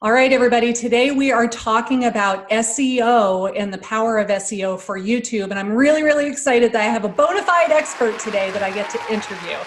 All right, everybody. Today we are talking about SEO and the power of SEO for YouTube. And I'm really, really excited that I have a bona fide expert today that I get to interview.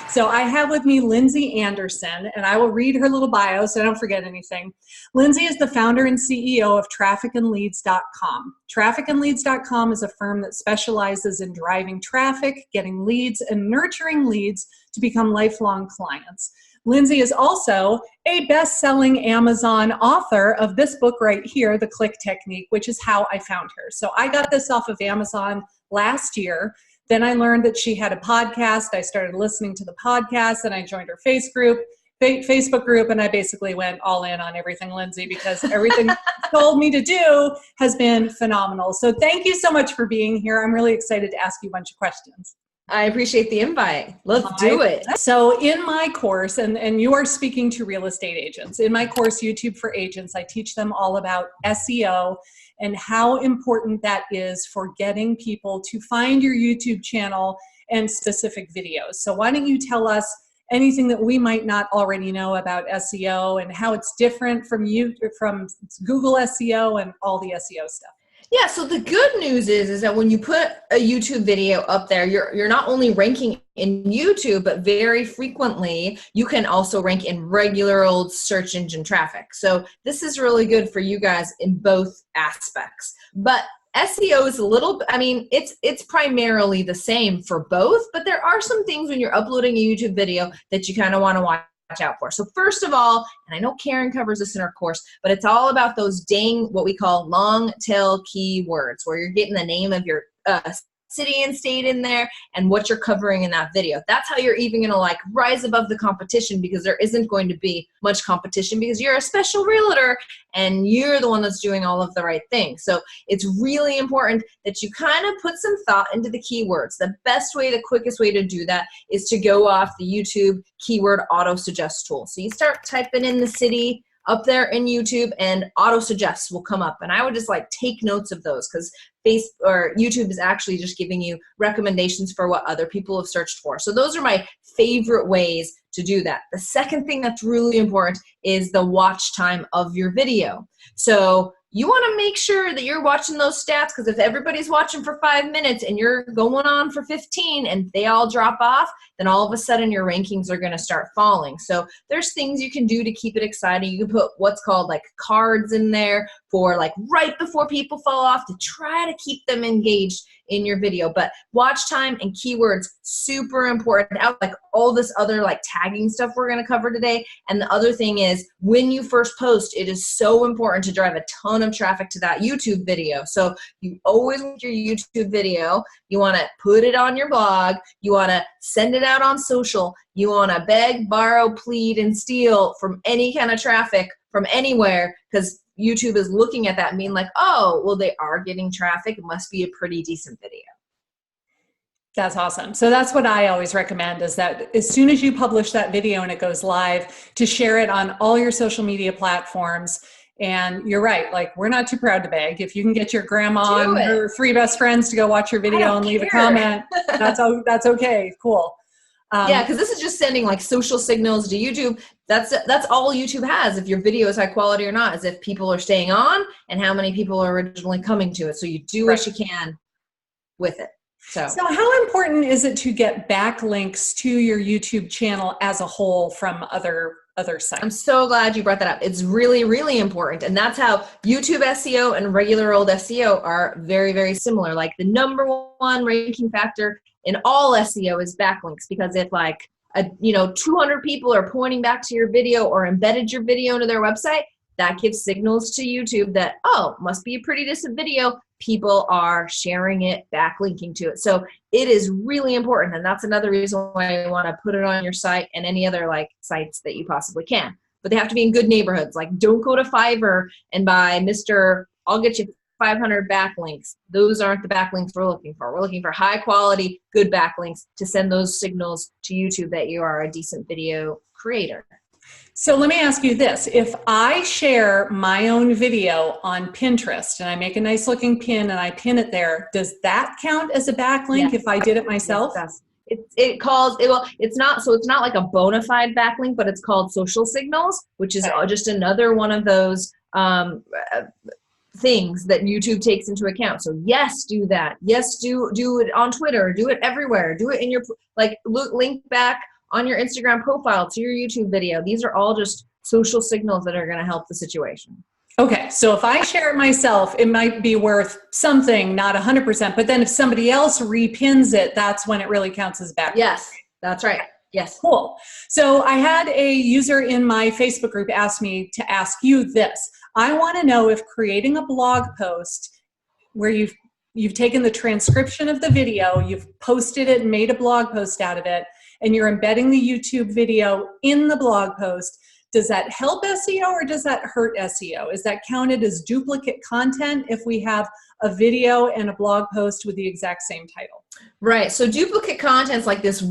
So I have with me Lindsey Anderson, and I will read her little bio so I don't forget anything. Lindsey is the founder and CEO of trafficandleads.com. Trafficandleads.com is a firm that specializes in driving traffic, getting leads, and nurturing leads to become lifelong clients. Lindsey is also a best-selling Amazon author of this book right here, The Click Technique, which is how I found her. So I got this off of Amazon last year. Then I learned that she had a podcast. I started listening to the podcast, and I joined her Facebook group, and I basically went all in on everything Lindsey because everything she told me to do has been phenomenal. So thank you so much for being here. I'm really excited to ask you a bunch of questions. I appreciate the invite. Let's do it. So in my course, and you are speaking to real estate agents, in my course, YouTube for Agents, I teach them all about SEO and how important that is for getting people to find your YouTube channel and specific videos. So why don't you tell us anything that we might not already know about SEO and how it's different from Google SEO and all the SEO stuff? Yeah, so the good news is that when you put a YouTube video up there, you're not only ranking in YouTube, but very frequently you can also rank in regular old search engine traffic. So this is really good for you guys in both aspects. But SEO is it's primarily the same for both, but there are some things when you're uploading a YouTube video that you kind of want to watch out for. So first of all, and I know Karin covers this in her course, but it's all about those what we call long tail keywords, where you're getting the name of your city and state in there and what you're covering in that video. That's how you're even going to rise above the competition, because there isn't going to be much competition because you're a special realtor and you're the one that's doing all of the right things. So it's really important that you kind of put some thought into the keywords. The quickest way to do that is to go off the YouTube keyword auto suggest tool. So you start typing in the city up there in YouTube and auto suggests will come up. And I would just take notes of those, because YouTube is actually just giving you recommendations for what other people have searched for. So those are my favorite ways to do that. The second thing that's really important is the watch time of your video. So you want to make sure that you're watching those stats, because if everybody's watching for 5 minutes and you're going on for 15 and they all drop off, then all of a sudden your rankings are going to start falling. So there's things you can do to keep it exciting. You can put what's called cards in there for right before people fall off to try to keep them engaged in your video. But watch time and keywords, super important. All this other tagging stuff we're going to cover today. And the other thing is, when you first post, it is so important to drive a ton of traffic to that YouTube video. So you always want your YouTube video, you want to put it on your blog, you want to send it out on social, you want to beg, borrow, plead, and steal from any kind of traffic from anywhere, because YouTube is looking at that and being oh, well, they are getting traffic. It must be a pretty decent video. That's awesome. So that's what I always recommend, is that as soon as you publish that video and it goes live, to share it on all your social media platforms. And you're right, we're not too proud to beg. If you can get your grandma and her 3 best friends to go watch your video and leave a comment, that's okay. Cool. Yeah, because this is just sending social signals to YouTube. That's all YouTube has, if your video is high quality or not, is if people are staying on and how many people are originally coming to it. So you do what you can with it. So how important is it to get backlinks to your YouTube channel as a whole from other sites? I'm so glad you brought that up. It's really, really important. And that's how YouTube SEO and regular old SEO are very, very similar. The number one ranking factor in all SEO is backlinks, because if 200 people are pointing back to your video or embedded your video into their website, that gives signals to YouTube that, oh, must be a pretty decent video. People are sharing it, backlinking to it. So it is really important. And that's another reason why you want to put it on your site and any other sites that you possibly can. But they have to be in good neighborhoods. Don't go to Fiverr and buy I'll get you 500 backlinks. Those aren't the backlinks we're looking for. We're looking for high quality, good backlinks to send those signals to YouTube that you are a decent video creator. So let me ask you this. If I share my own video on Pinterest and I make a nice looking pin and I pin it there, does that count as a backlink if I did it myself? It's not like a bona fide backlink, but it's called social signals, which is just another one of those things that YouTube takes into account. So yes, do that. Yes, do it on Twitter. Do it everywhere. Do it in your link back on your Instagram profile to your YouTube video. These are all just social signals that are going to help the situation. Okay, so if I share it myself, it might be worth something, not 100%, but then if somebody else repins it, that's when it really counts as backlink. Yes, that's right. Yes. Cool. So I had a user in my Facebook group ask me to ask you this. I want to know if creating a blog post where you've taken the transcription of the video, you've posted it and made a blog post out of it, and you're embedding the YouTube video in the blog post, does that help SEO or does that hurt SEO? Is that counted as duplicate content if we have a video and a blog post with the exact same title? Right. So duplicate content's like this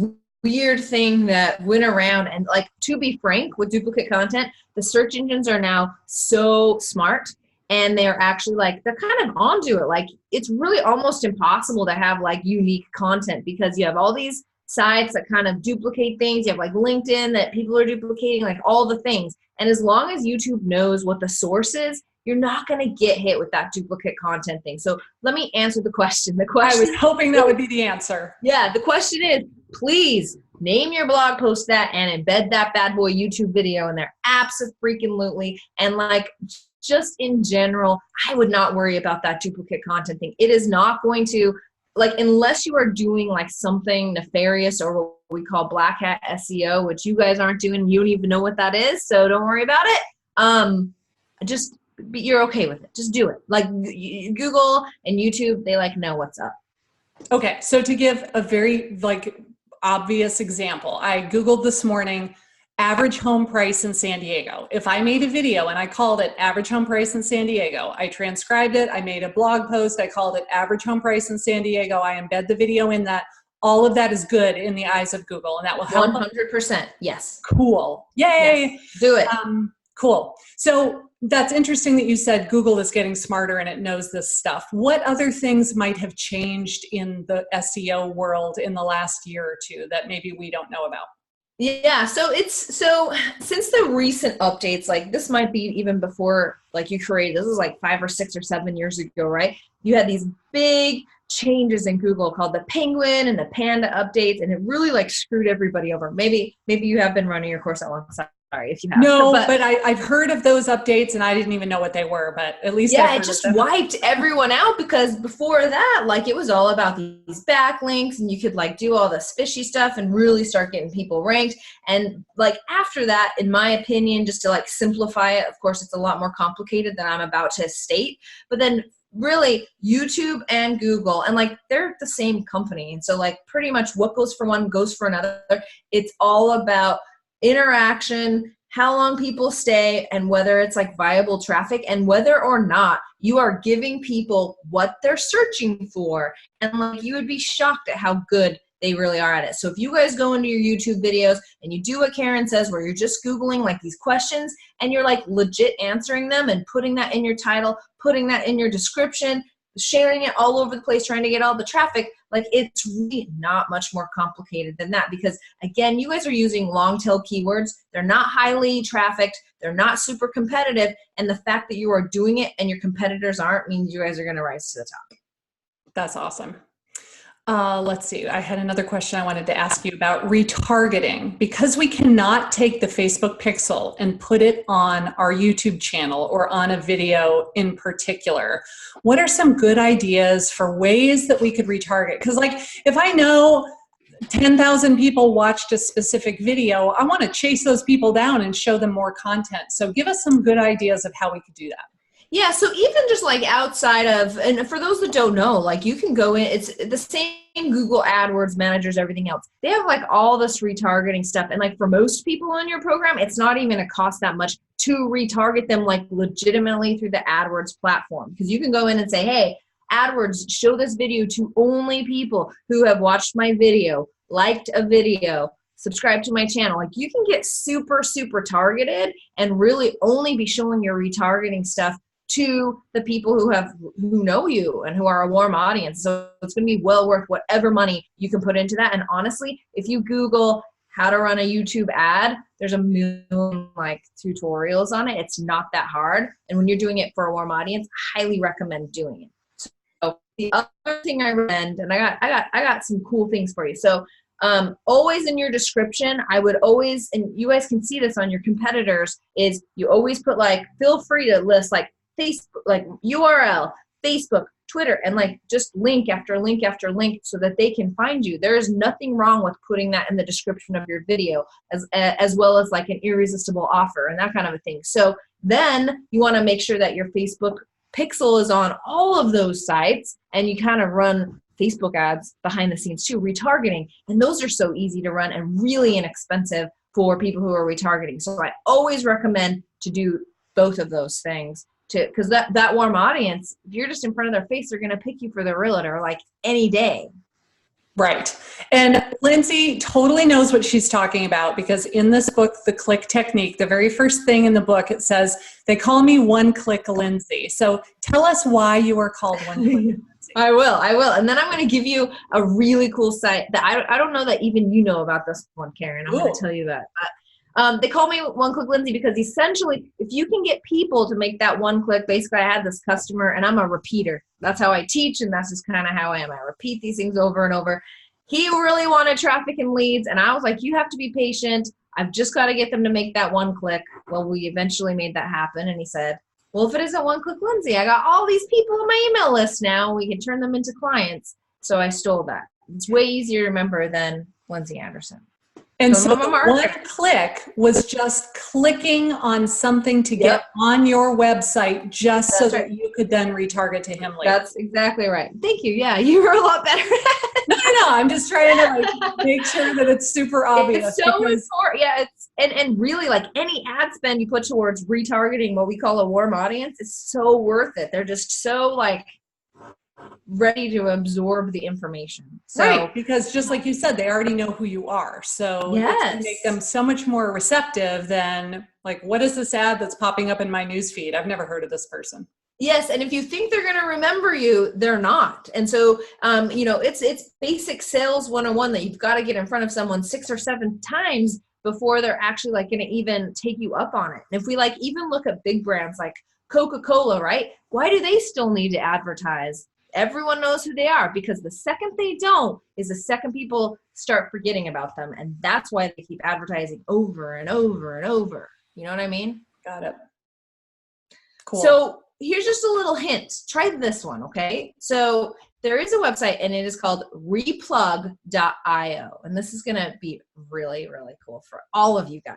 weird thing that went around, and like, to be frank, with duplicate content, the search engines are now so smart, and they're actually they're kind of onto it. Like, it's really almost impossible to have like unique content, because you have all these sites that kind of duplicate things. You have like LinkedIn that people are duplicating, like all the things. And as long as YouTube knows what the source is, you're not going to get hit with that duplicate content thing. So let me answer the question. I was hoping that would be the answer. Yeah, the question is, please name your blog post that and embed that bad boy YouTube video in there. Absolutely. And like, just in general, I would not worry about that duplicate content thing. It is not going to, unless you are doing like something nefarious or what we call black hat SEO, which you guys aren't doing, you don't even know what that is, so don't worry about it. You're okay with it. Just do it. Like, Google and YouTube, they know what's up. Okay, so to give a very obvious example, I Googled this morning average home price in San Diego. If I made a video and I called it average home price in San Diego, I transcribed it, I made a blog post, I called it average home price in San Diego, I embed the video in that, all of that is good in the eyes of Google, and that will help. 100%, yes. Cool. Yay. Yes. Do it. Cool. So that's interesting that you said Google is getting smarter and it knows this stuff. What other things might have changed in the SEO world in the last year or two that maybe we don't know about? Yeah, so since the recent updates, like this might be even before you created, this is like 5 or 6 or 7 years ago, right? You had these big changes in Google called the Penguin and the Panda updates, and it really screwed everybody over. Maybe you have been running your course alongside. Sorry if you have. No, but I've heard of those updates and I didn't even know what they were, but at least it just wiped everyone out, because before that, it was all about these backlinks, and you could do all this fishy stuff and really start getting people ranked. And after that, in my opinion, just to simplify it, of course, it's a lot more complicated than I'm about to state, but then really YouTube and Google, and they're the same company. And so pretty much what goes for one goes for another. It's all about interaction, how long people stay, and whether it's viable traffic, and whether or not you are giving people what they're searching for. And you would be shocked at how good they really are at it. So if you guys go into your YouTube videos and you do what Karin says, where you're just Googling these questions and you're legit answering them and putting that in your title, putting that in your description, sharing it all over the place, trying to get all the traffic, it's really not much more complicated than that. Because again, you guys are using long tail keywords. They're not highly trafficked. They're not super competitive. And the fact that you are doing it and your competitors aren't means you guys are going to rise to the top. That's awesome. Let's see. I had another question I wanted to ask you about retargeting. Because we cannot take the Facebook pixel and put it on our YouTube channel or on a video in particular, what are some good ideas for ways that we could retarget? Because if I know 10,000 people watched a specific video, I want to chase those people down and show them more content. So give us some good ideas of how we could do that. Yeah, so even just outside of, and for those that don't know, you can go in, it's the same Google AdWords managers, everything else. They have all this retargeting stuff. And for most people on your program, it's not even going to cost that much to retarget them legitimately through the AdWords platform. Because you can go in and say, hey, AdWords, show this video to only people who have watched my video, liked a video, subscribe to my channel. You can get super, super targeted and really only be showing your retargeting stuff to the people who know you and who are a warm audience. So it's going to be well worth whatever money you can put into that. And honestly, if you Google how to run a YouTube ad, there's a million like tutorials on it. It's not that hard. And when you're doing it for a warm audience, I highly recommend doing it. So the other thing I recommend, and I got some cool things for you. So always in your description, I would always, and you guys can see this on your competitors, is you always put like, feel free to list like Facebook, like URL, Facebook, Twitter, and like just link after link after link so that they can find you. There is nothing wrong with putting that in the description of your video, as well as like an irresistible offer and that kind of a thing. So then you want to make sure that your Facebook pixel is on all of those sites, and you kind of run Facebook ads behind the scenes too, retargeting. And those are so easy to run and really inexpensive for people who are retargeting. So I always recommend to do both of those things, because that warm audience, if you're just in front of their face, they're going to pick you for their realtor like any day. Right. And Lindsey totally knows what she's talking about, because in this book, The Click Technique, the very first thing in the book, it says, they call me One Click Lindsey. So tell us why you are called One Click Lindsey. I will. And then I'm going to give you a really cool site that I don't know that even you know about this one, Karin. I'm going to tell you that. But they call me One Click Lindsey because essentially, if you can get people to make that one click, basically I had this customer, and I'm a repeater. That's how I teach, and that's just kind of how I am. I repeat these things over and over. He really wanted traffic and leads, and I was like, you have to be patient. I've just got to get them to make that one click. Well, we eventually made that happen, and he said, well, if it isn't One Click Lindsey, I got all these people on my email list now. We can turn them into clients. So I stole that. It's way easier to remember than Lindsey Anderson. And so the one click was just clicking on something to get on your website, just so that you could then retarget to him later. That's exactly right. Thank you. Yeah, you were a lot better. No. I'm just trying to like make sure that it's super obvious. It's so important. Yeah, and really, like any ad spend you put towards retargeting what we call a warm audience is so worth it. They're just so like ready to absorb the information. So, right, because just like you said, they already know who you are. So it's going to make them so much more receptive than like, what is this ad that's popping up in my newsfeed? I've never heard of this person. Yes, and if you think they're going to remember you, they're not. And so, it's basic sales 101 that you've got to get in front of someone 6 or 7 times before they're actually like going to even take you up on it. And if we like even look at big brands like Coca-Cola, right? Why do they still need to advertise? Everyone knows who they are, because the second they don't is the second people start forgetting about them. And that's why they keep advertising over and over and over. You know what I mean? Got it. Cool. So here's just a little hint. Try this one, okay? So there is a website, and it is called replug.io. And this is going to be really, really cool for all of you guys.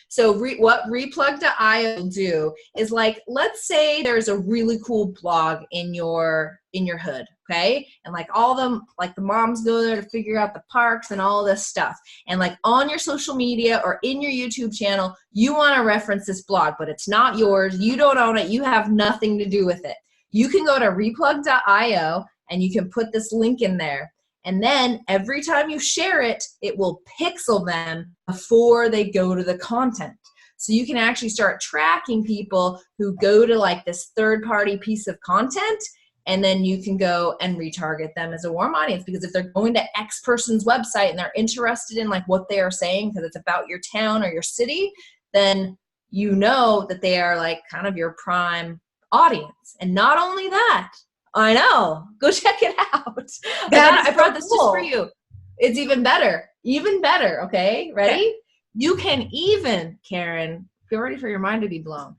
So what replug.io will do is, like, let's say there's a really cool blog in your hood, okay? And like all them, like the moms go there to figure out the parks and all this stuff. And like on your social media or in your YouTube channel, you want to reference this blog, but it's not yours. You don't own it. You have nothing to do with it. You can go to replug.io and you can put this link in there. And then every time you share it, it will pixel them before they go to the content. So you can actually start tracking people who go to like this third-party piece of content, and then you can go and retarget them as a warm audience. Because if they're going to X person's website and they're interested in like what they are saying because it's about your town or your city, then you know that they are like kind of your prime audience. And not only that, I know, go check it out. I brought this just for you. It's even better, okay? Ready? Okay. You can even, Karin, get ready for your mind to be blown.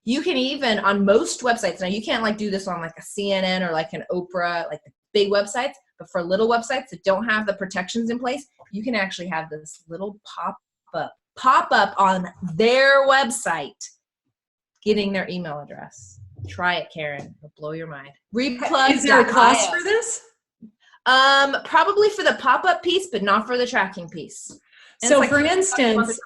You can even, on most websites, now you can't like do this on like a CNN or like an Oprah, like the big websites, but for little websites that don't have the protections in place, you can actually have this little pop up on their website, getting their email address. Try it, Karin. It'll blow your mind. Replug. Is there a cost for this? Probably for the pop-up piece, but not for the tracking piece. And so for instance,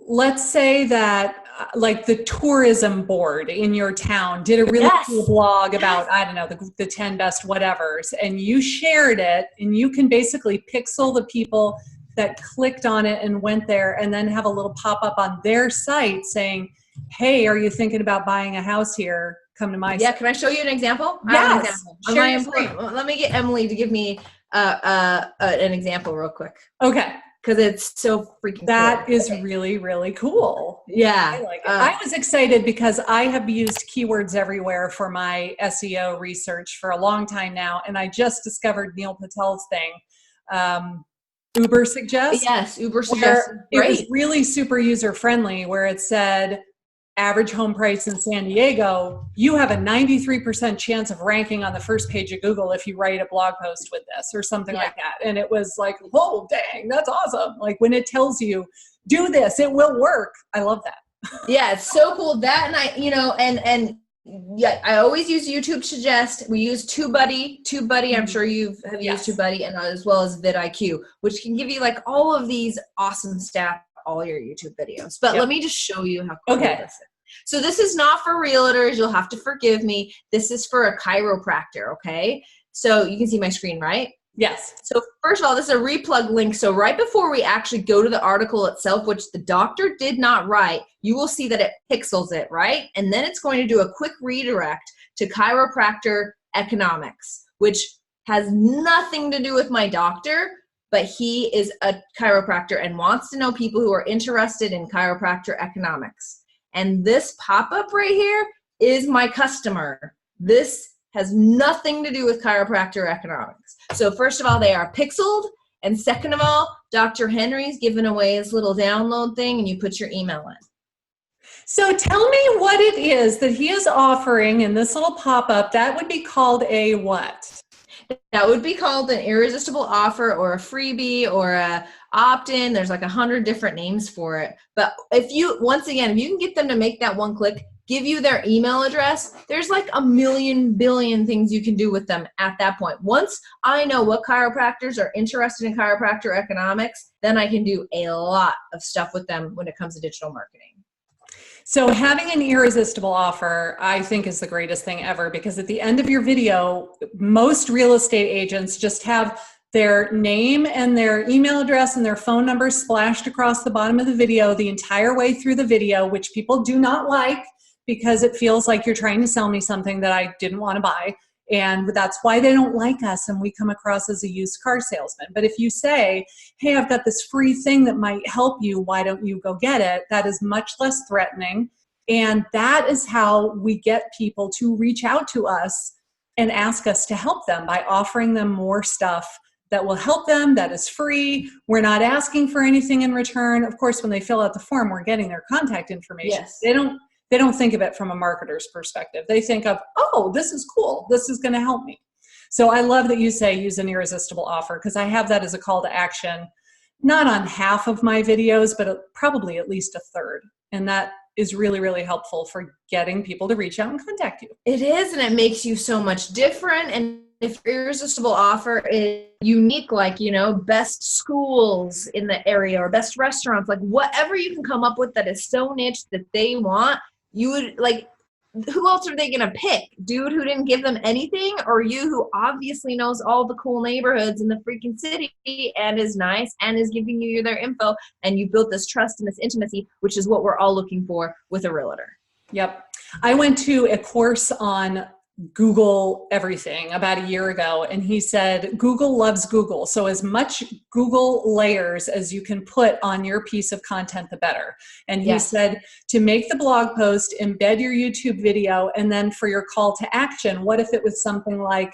let's say that like the tourism board in your town did a really cool blog about, I don't know, the 10 best whatevers, and you shared it, and you can basically pixel the people that clicked on it and went there, and then have a little pop-up on their site saying, hey, are you thinking about buying a house here? come to my Yeah, can I show you an example? Yes. I have an example. Share your screen. Let me get Emily to give me an example real quick. Okay. Because it's so freaking That cool. is really, really cool. Yeah. I like it. I was excited because I have used keywords everywhere for my SEO research for a long time now. And I just discovered Neil Patel's thing, Uber Suggest. Yes, Uber Suggest. It was really super user friendly, where it said, average home price in San Diego, you have a 93% chance of ranking on the first page of Google if you write a blog post with this or something like that. And it was like, whoa, dang, that's awesome. Like when it tells you, do this, it will work. I love that. Yeah, it's so cool. That and I, you know, and yeah, I always use YouTube Suggest. We use TubeBuddy. I'm sure you've used TubeBuddy, and as well as vidIQ, which can give you like all of these awesome stats, all your YouTube videos. But let me just show you how cool this is. So this is not for realtors. You'll have to forgive me. This is for a chiropractor, okay? So you can see my screen, right? Yes. So first of all, this is a replug link. So right before we actually go to the article itself, which the doctor did not write, you will see that it pixels it, right? And then it's going to do a quick redirect to chiropractor economics, which has nothing to do with my doctor, but he is a chiropractor and wants to know people who are interested in chiropractor economics. And this pop-up right here is my customer. This has nothing to do with chiropractor economics. So first of all, they are pixeled. And second of all, Dr. Henry's giving away his little download thing, and you put your email in. So tell me what it is that he is offering in this little pop-up. That would be called a what? That would be called an irresistible offer or a freebie or a opt-in. There's like 100 different names for it. But if you, once again, if you can get them to make that one click, give you their email address, there's like a million billion things you can do with them at that point. Once I know what chiropractors are interested in chiropractor economics, then I can do a lot of stuff with them when it comes to digital marketing. So having an irresistible offer, I think, is the greatest thing ever, because at the end of your video, most real estate agents just have their name and their email address and their phone number splashed across the bottom of the video the entire way through the video, which people do not like because it feels like you're trying to sell me something that I didn't want to buy. And that's why they don't like us and we come across as a used car salesman. But if you say, hey, I've got this free thing that might help you, why don't you go get it? That is much less threatening. And that is how we get people to reach out to us and ask us to help them, by offering them more stuff that will help them, that is free. We're not asking for anything in return. Of course, when they fill out the form, we're getting their contact information. Yes. They don't think of it from a marketer's perspective. They think of, oh, this is cool. This is going to help me. So I love that you say use an irresistible offer, because I have that as a call to action, not on half of my videos, but probably at least a third. And that is really, really helpful for getting people to reach out and contact you. It is, and it makes you so much different. And if your irresistible offer is unique, like, you know, best schools in the area or best restaurants, like whatever you can come up with that is so niche that they want, you would like, who else are they going to pick? Dude who didn't give them anything, or you who obviously knows all the cool neighborhoods in the freaking city and is nice and is giving you their info, and you built this trust and this intimacy, which is what we're all looking for with a realtor. Yep. I went to a course on Google everything about a year ago, and he said Google loves Google, so as much Google layers as you can put on your piece of content, the better. And he said to make the blog post, embed your YouTube video, and then for your call to action, what if it was something like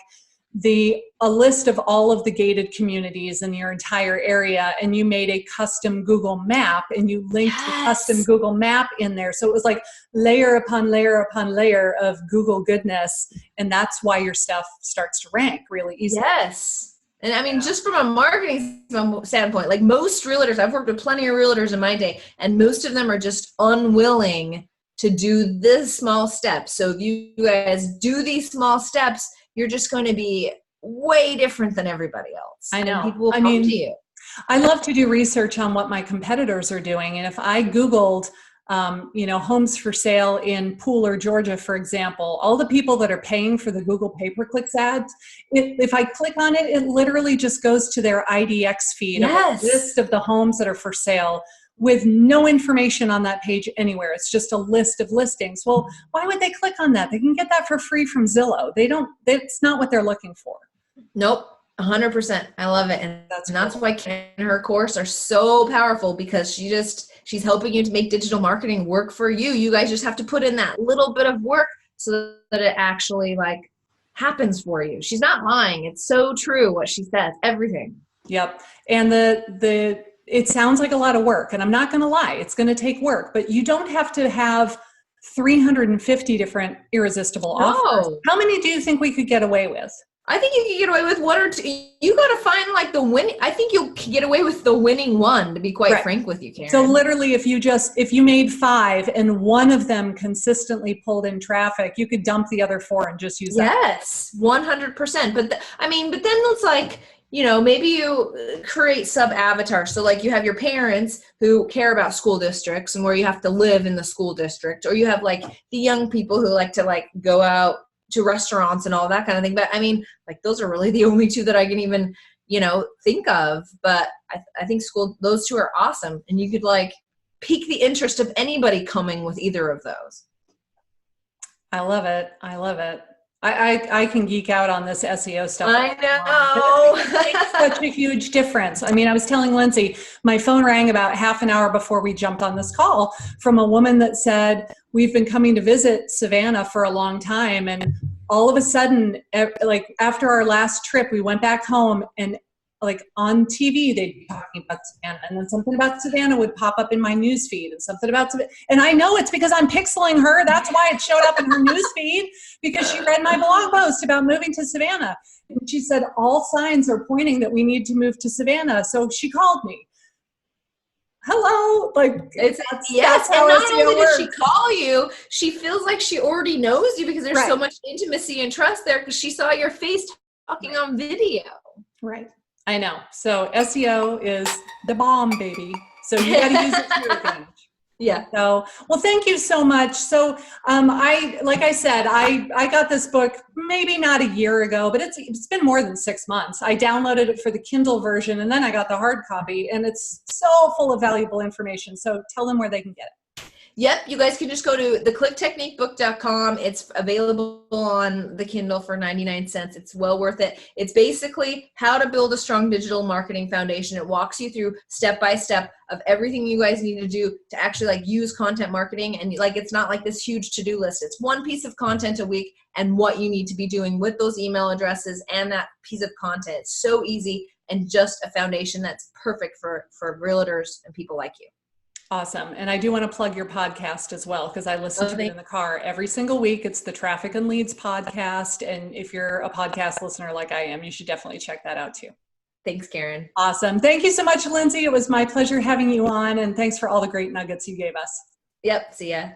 a list of all of the gated communities in your entire area, and you made a custom Google map and you linked the custom Google map in there. So it was like layer upon layer upon layer of Google goodness. And that's why your stuff starts to rank really easily. Yes. And I mean, just from a marketing standpoint, like most realtors, I've worked with plenty of realtors in my day, and most of them are just unwilling to do this small steps. So if you guys do these small steps, you're just going to be way different than everybody else. I know. And people will come to you. I love to do research on what my competitors are doing. And if I Googled, homes for sale in Pooler, Georgia, for example, all the people that are paying for the Google pay-per-clicks ads, if I click on it, it literally just goes to their IDX feed, of a list of the homes that are for sale with no information on that page anywhere. It's just a list of listings. Well, why would they click on that? They can get that for free from Zillow. It's not what they're looking for. Nope. 100%. I love it. And that's cool. why Karin and her course are so powerful, because she's helping you to make digital marketing work for you. You guys just have to put in that little bit of work so that it actually like happens for you. She's not lying. It's so true what she says, everything. Yep. And it sounds like a lot of work, and I'm not going to lie, it's going to take work, but you don't have to have 350 different irresistible offers. How many do you think we could get away with? I think you can get away with one or two. You got to find like the win. I think you'll get away with the winning one, to be quite frank with you, Karin. So literally, if you made 5 and one of them consistently pulled in traffic, you could dump the other 4 and just use that. Yes, 100%. But then it's like, maybe you create sub-avatars. So like you have your parents who care about school districts and where you have to live in the school district, or you have like the young people who like to like go out to restaurants and all that kind of thing. But I mean, like those are really the only 2 that I can even, think of. But I think those 2 are awesome. And you could like pique the interest of anybody coming with either of those. I love it. I love it. I can geek out on this SEO stuff. I know. It makes such a huge difference. I mean, I was telling Lindsey, my phone rang about half an hour before we jumped on this call from a woman that said, we've been coming to visit Savannah for a long time. And all of a sudden, like after our last trip, we went back home and like on TV, they'd be talking about Savannah, and then something about Savannah would pop up in my news feed, and something about Savannah. And I know it's because I'm pixeling her. That's why it showed up in her news feed, because she read my blog post about moving to Savannah. And she said, all signs are pointing that we need to move to Savannah. So she called me. Hello. Like that's and not only did she call you, she feels like she already knows you, because there's so much intimacy and trust there, because she saw your face talking on video. Right. I know. So SEO is the bomb, baby. So you got to use it to your advantage. Yeah. So, well, thank you so much. So, like I said, I got this book maybe not a year ago, but it's been more than 6 months. I downloaded it for the Kindle version, and then I got the hard copy, and it's so full of valuable information. So tell them where they can get it. Yep, you guys can just go to theclicktechniquebook.com. It's available on the Kindle for 99 cents. It's well worth it. It's basically how to build a strong digital marketing foundation. It walks you through step by step of everything you guys need to do to actually like use content marketing. And like, it's not like this huge to-do list. It's one piece of content a week and what you need to be doing with those email addresses and that piece of content. It's so easy and just a foundation that's perfect for realtors and people like you. Awesome. And I do want to plug your podcast as well, because I listen to it in the car every single week. It's the Traffic and Leads podcast. And if you're a podcast listener like I am, you should definitely check that out too. Thanks, Karin. Awesome. Thank you so much, Lindsey. It was my pleasure having you on. And thanks for all the great nuggets you gave us. Yep. See ya.